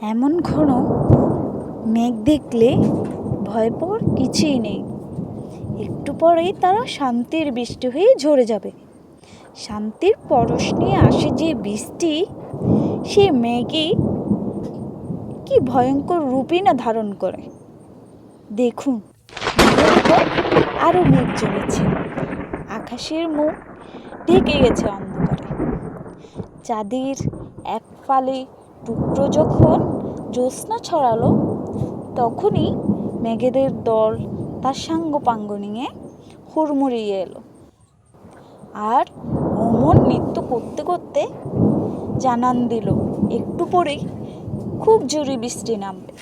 এমন ঘন মেঘ দেখলে ভয় পাওয়ার কিছুই নেই। একটু পরেই তারা শান্তির বৃষ্টি হয়ে ঝরে যাবে। শান্তির পরশ নিয়ে আসে যে বৃষ্টি, সে মেঘই কি ভয়ঙ্কর রূপই না ধারণ করে। দেখুন, মেঘের উপর আরো মেঘ জমেছে, আকাশের মুখ ঢেকে গেছে অন্ধকারে। চাঁদের এক ফালি টুকরো যখন জ্যোৎস্না ছড়ালো, তখনই মেঘেদের দল তার সাঙ্গপাঙ্গ নিয়ে হুড়মুড়িয়ে এলো। আর অমন নৃত্য করতে করতে জানান দিল একটু পরেই খুব জোরে বৃষ্টি নামবে।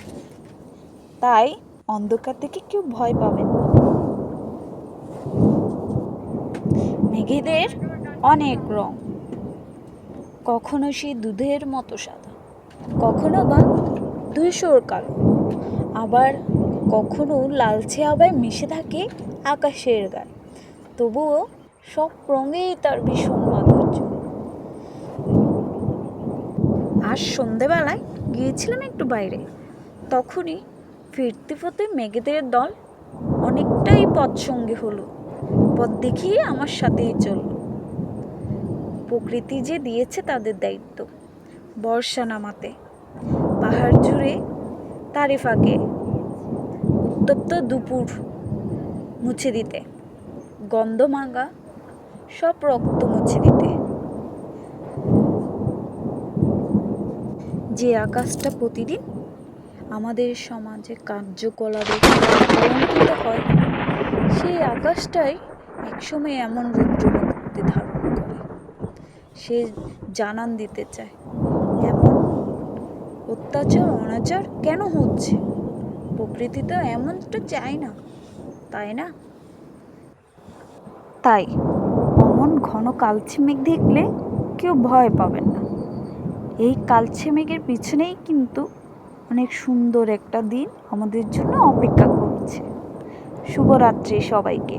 তাই অন্ধকার থেকে কেউ ভয় পাবেন না। মেঘেদের অনেক রং, কখনো সে দুধের মতো সাদা, কখনো বা ধূসর কালো, আবার কখনো লালচে আবার মিশে থাকে আকাশের গায়ে। তবুও সব রঙেই তার ভীষণ মাধুর্য। আজ সন্ধেবেলায় গিয়েছিলাম একটু বাইরে, তখনই ফিরতে ফিরতে মেঘেদের দল অনেকটাই পথ সঙ্গী হলো। পথ দেখিয়ে আমার সাথেই চলল। প্রকৃতি যে দিয়েছে তাদের দায়িত্ব, বর্ষা নামাতে, পাহাড় জুড়ে তারে ফাঁকে উত্তপ্ত দুপুর মুছে দিতে, গন্ধমাখা সব রক্ত মুছে দিতে। যে আকাশটা প্রতিদিন আমাদের সমাজে কার্যকলাপে কলঙ্কিত হয়, সেই আকাশটাই একসময় এমন রুদ্রমূর্তি ধারণ করে। সে জানান দিতে চায় এমন অত্যাচার অনাচার কেন হচ্ছে। প্রকৃতি তো এমনটা চায় না, তাই না? তাই অমন ঘন কালচে মেঘ দেখলে কেউ ভয় পাবেন না। এই কালচে মেঘের পিছনেই কিন্তু অনেক সুন্দর একটা দিন আমাদের জন্য অপেক্ষা করছে। শুভরাত্রি সবাইকে।